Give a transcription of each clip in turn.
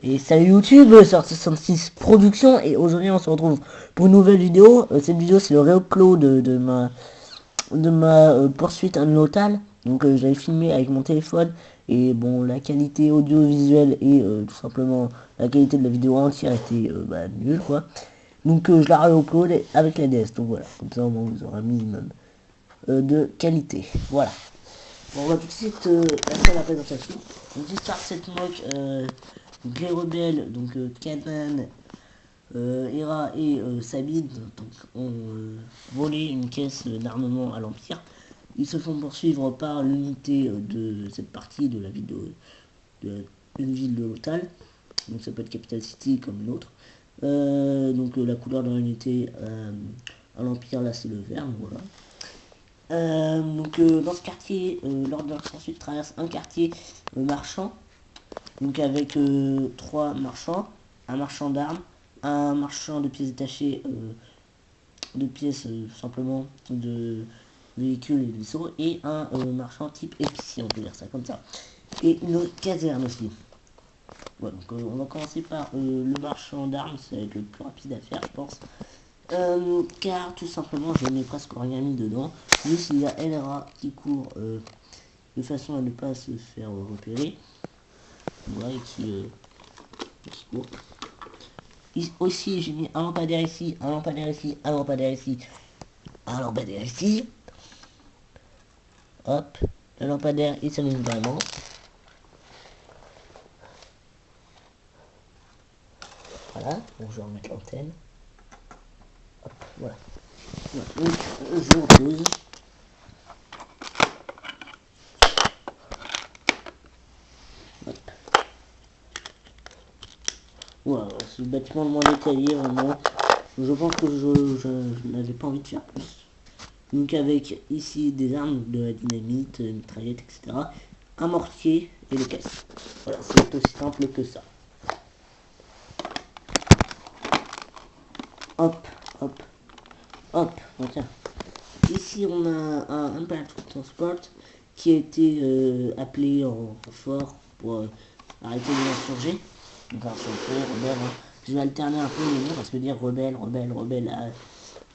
Et salut YouTube, sortie 66 Production, et aujourd'hui on se retrouve pour une nouvelle vidéo. Cette vidéo c'est le réupload de ma poursuite à l'hôtel. Donc j'avais filmé avec mon téléphone, et bon, la qualité audiovisuelle et tout simplement la qualité de la vidéo entière était nulle quoi. Donc je la réupload avec la DS, donc voilà, comme ça au moins vous aurez un minimum de qualité. Voilà. Bon, on va tout de suite passer à la présentation. Donc l'histoire de cette moque, les rebelles, donc Kanan, Hera et Sabine, donc, ont volé une caisse d'armement à l'Empire. Ils se font poursuivre par l'unité de cette partie de la ville une ville de l'Otal. Donc ça peut être Capital City comme une autre. Donc la couleur de l'unité à l'Empire, là c'est le vert, voilà. Dans ce quartier, l'ordre de la poursuite traverse un quartier marchand, donc avec trois marchands, un marchand d'armes, un marchand de pièces détachées, de pièces simplement de véhicules et de vaisseaux, et un marchand type épicier, on peut dire ça comme ça, et une caserne aussi. Voilà, donc on va commencer par le marchand d'armes, ça va être le plus rapide à faire, je pense. Car tout simplement je n'ai presque rien mis dedans, juste il y a Elra qui court de façon à ne pas se faire repérer, voilà, et qui court. Aussi j'ai mis un lampadaire ici, un lampadaire ici, un lampadaire ici, un lampadaire ici. Hop, le lampadaire il s'allume vraiment. Voilà, donc je vais remettre l'antenne. Hop, voilà. Voilà. Donc je repose. Hop. Voilà, c'est le bâtiment le moins détaillé vraiment. Je pense que je n'avais pas envie de faire plus. Donc avec ici des armes, de la dynamite, mitraillette, etc. Un mortier et des caisses. Voilà, c'est aussi simple que ça. Hop, hop, hop, oh, tiens. Ici on a un transport qui a été appelé en renfort pour arrêter les insurgés. Donc insurgés, rebelles, hein. Je vais alterner un peu les noms parce que dire rebelle, rebelle, rebelle,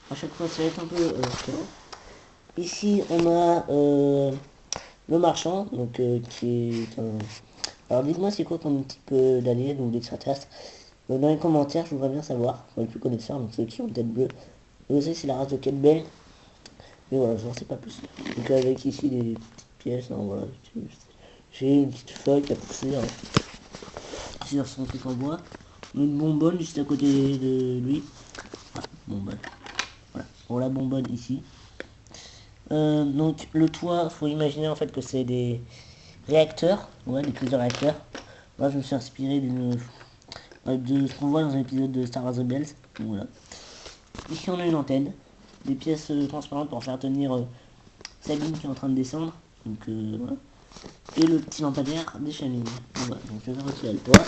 à chaque fois ça va être un peu chiant. Ici on a le marchand, donc qui est un... Alors dites-moi c'est quoi comme type d'alien ou d'extraterrestre dans les commentaires, je voudrais bien savoir, pour les plus connaisseurs, donc ceux qui ont tête bleue. Je sais que c'est la race de Ketbel, mais voilà, je n'en sais pas plus. Donc avec ici des petites pièces, hein, voilà. J'ai une petite feuille qui a poussé sur son truc en bois. Une bonbonne juste à côté de lui. Ah, bonbonne. Voilà, on la bonbonne ici. Donc le toit, faut imaginer en fait que c'est des réacteurs, ouais, des prises de réacteurs. Moi je me suis inspiré de ce qu'on voit dans un épisode de Star Wars Rebels. Donc, voilà. Ici on a une antenne, des pièces transparentes pour faire tenir Sabine qui est en train de descendre. Donc voilà. Et le petit lampadaire des chenilles. Voilà, donc je vais retirer le toit.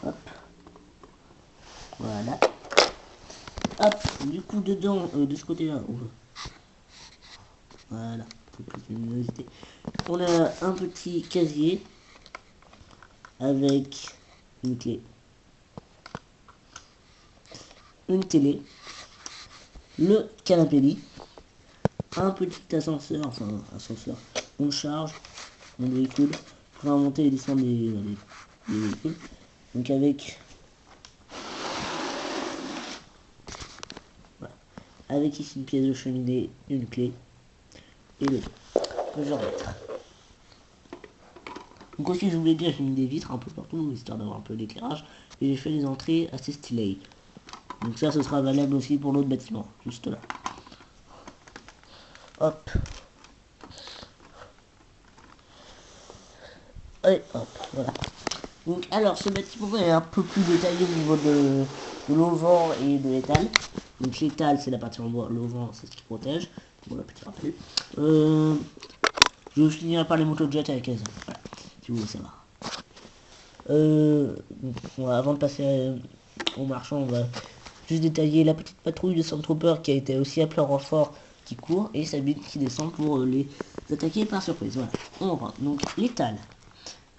Hop. Voilà. Hop, du coup dedans, de ce côté-là, voilà, on a un petit casier avec une clé, une télé, le canapé lit, un petit ascenseur, enfin ascenseur, on charge mon véhicule pour monter et descendre des véhicules, donc avec voilà, avec ici une pièce de cheminée, une clé et le que je vais remettre. Donc aussi je voulais dire, j'ai mis des vitres un peu partout histoire d'avoir un peu d'éclairage et j'ai fait des entrées assez stylées. Donc ça ce sera valable aussi pour l'autre bâtiment, juste là. Hop. Et hop, voilà. Donc alors ce bâtiment est un peu plus détaillé au niveau de l'auvent et de l'étal. Donc l'étal c'est la partie en bois, l'auvent c'est ce qui protège. Voilà, petit rappel. Je finirai par les motos de jet avec elles. Voilà, si vous voulez savoir. Avant de passer au marchand, on va juste détailler la petite patrouille de Stormtrooper qui a été aussi appelée en renfort, qui court, et Sabine qui descend pour les attaquer par surprise. Voilà, on reprend. Donc l'étal.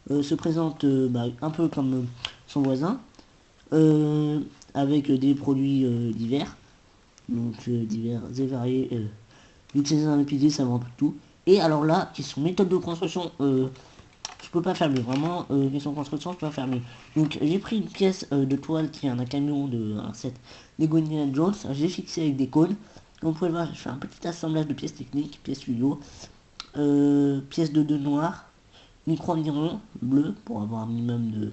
se présente un peu comme son voisin, avec des produits divers, donc divers et variés, vu que c'est un épisode, ça vend tout. Et alors là, question méthode de construction, je peux pas faire mieux, vraiment, question construction, je peux pas faire mieux. Donc j'ai pris une pièce de toile qui est un camion de un set Lego Indiana Jones, j'ai fixé avec des cônes. Comme vous pouvez le voir, je fais un petit assemblage de pièces techniques, pièces studio, pièces de 2 noires, micro environ bleu pour avoir un minimum de,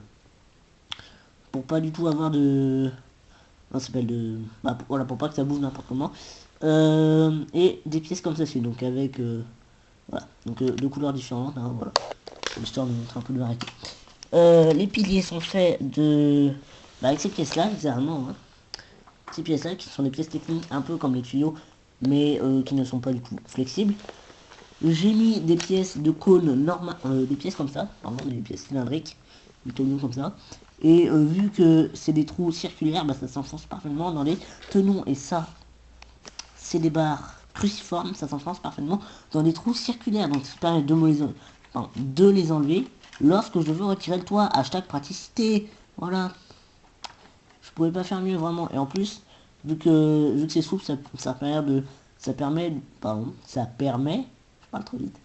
pour pas du tout avoir de, ça s'appelle de, voilà, pour pas que ça bouge n'importe comment, et des pièces comme ceci, donc avec voilà, donc de couleurs différentes, hein, voilà, histoire de montrer un peu de variété. Les piliers sont faits de, avec ces pièces là bizarrement, hein. Ces pièces là qui sont des pièces techniques un peu comme les tuyaux, mais qui ne sont pas du tout flexibles. J'ai mis des pièces de cône normales, des pièces comme ça, pardon, des pièces cylindriques, des tenons comme ça. Et vu que c'est des trous circulaires, ça s'enfonce parfaitement dans les tenons. Et ça, c'est des barres cruciformes, ça s'enfonce parfaitement dans des trous circulaires. Donc ça permet de les enlever lorsque je veux retirer le toit. Hashtag praticité. Voilà. Je pouvais pas faire mieux vraiment. Et en plus, vu que c'est souple, ça permet, je parle trop vite,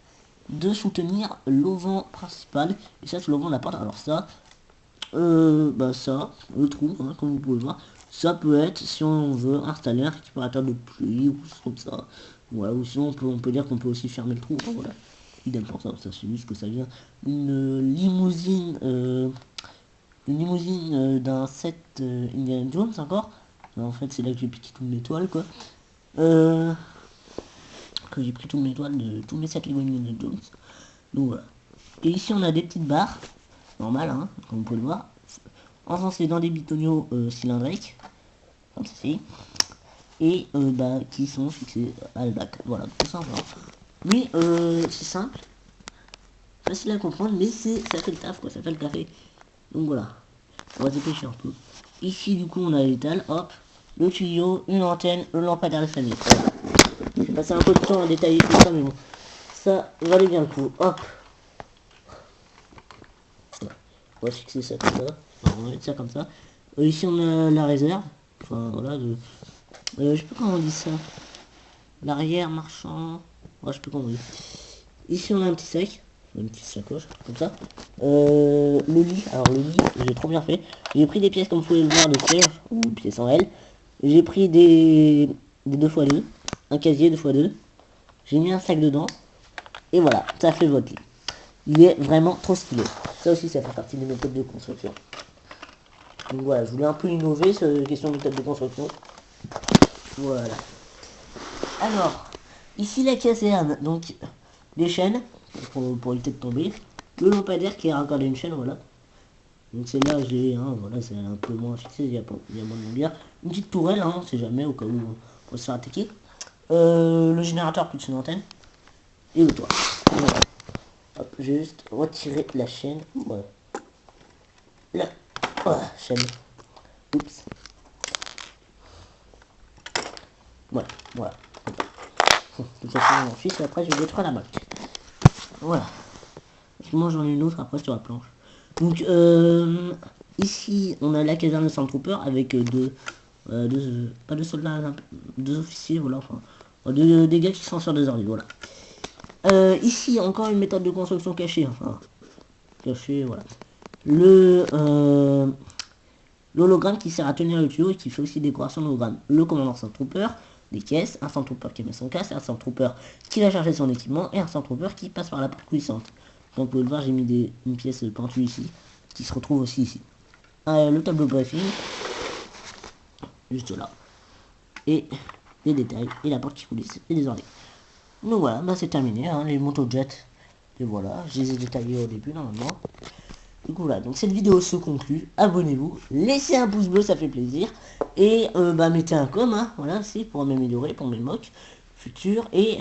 de soutenir l'auvent principal. Et ça, c'est l'auvent de la porte. Alors ça, ça, le trou, hein, comme vous pouvez voir, ça peut être, si on veut, installer un récupérateur de pluie ou comme ça. Voilà, ou sinon on peut dire qu'on peut aussi fermer le trou. Hein, voilà. Idem pour ça, ça c'est juste que ça vient d'une limousine, d'un set Indiana Jones encore. Alors, en fait, c'est là que j'ai piqué toutes mes toiles, quoi. Que j'ai pris toutes mes toiles de tous mes sets Lego Indiana Jones. Donc voilà. Et ici, on a des petites barres, normales, hein, comme vous pouvez le voir, enfoncées dans des bitonio cylindriques, comme ceci, et qui sont fixés à la bac. Voilà, tout simplement. Mais c'est simple, facile à comprendre, mais ça fait le taf, quoi, ça fait le café. Donc voilà, on va dépêcher un peu. Ici, du coup, on a l'étal, hop, le tuyau, une antenne, le lampadaire de famille. Voilà. J'ai passé un peu de temps à détailler tout ça, mais bon, ça valait bien le coup. Hop, on va fixer ça comme ça. Enfin, on va mettre ça comme ça. Ici, on a la réserve. Enfin, voilà, je sais pas comment on dit ça. L'arrière marchand. Ouais, je sais pas comment on dit. Ici, on a un petit sac. Une petite sacoche, comme ça. Le lit. Alors, le lit, j'ai trop bien fait. J'ai pris des pièces, comme vous pouvez le voir, de siège, ou pièces en L. J'ai pris des 2x2. Un casier 2x2. J'ai mis un sac dedans. Et voilà, ça fait votre lit. Il est vraiment trop stylé. Ça aussi, ça fait partie des méthodes de construction. Donc voilà, je voulais un peu innover cette question de méthode de construction. Voilà. Alors, ici la caserne, donc des chaînes pour éviter de tomber. Le lampadaire qui a raccordé une chaîne, voilà. Donc c'est là j'ai, voilà, c'est un peu moins fixé, il y a moins de lumière. Une petite tourelle, on sait jamais, au cas où on peut se faire attaquer. Le générateur plus une antenne. Et le toit. Voilà. Hop, juste retirer la chaîne. Voilà. Là. Voilà, chaîne. Oups. Voilà, voilà. De toute façon, mon fils, après, je vais détruire la marque. Voilà. Moi, j'en ai une autre après sur la planche. Donc, ici, on a la caserne de Stormtrooper avec pas deux soldats, deux officiers, voilà, enfin, des gars qui sont sur des ordi, voilà. Ici, encore une méthode de construction cachée, enfin, cachée, voilà. L'hologramme qui sert à tenir le tuyau et qui fait aussi décoration d'hologramme. Le commandant Stormtrooper, des caisses, un Stormtrooper qui met son casque, un Stormtrooper qui va charger son équipement et un Stormtrooper qui passe par la porte coulissante. Donc vous pouvez le voir, j'ai mis une pièce pentue ici, qui se retrouve aussi ici. Le tableau de briefing, juste là. Et les détails, et la porte qui coulisse, et des ordi. Donc voilà, c'est terminé, hein, les motojets. Et voilà, je les ai détaillés au début normalement. Du coup voilà, donc cette vidéo se conclut. Abonnez-vous, laissez un pouce bleu, ça fait plaisir. Et mettez un com, hein, voilà, c'est pour m'améliorer, pour mes mocks futurs. Et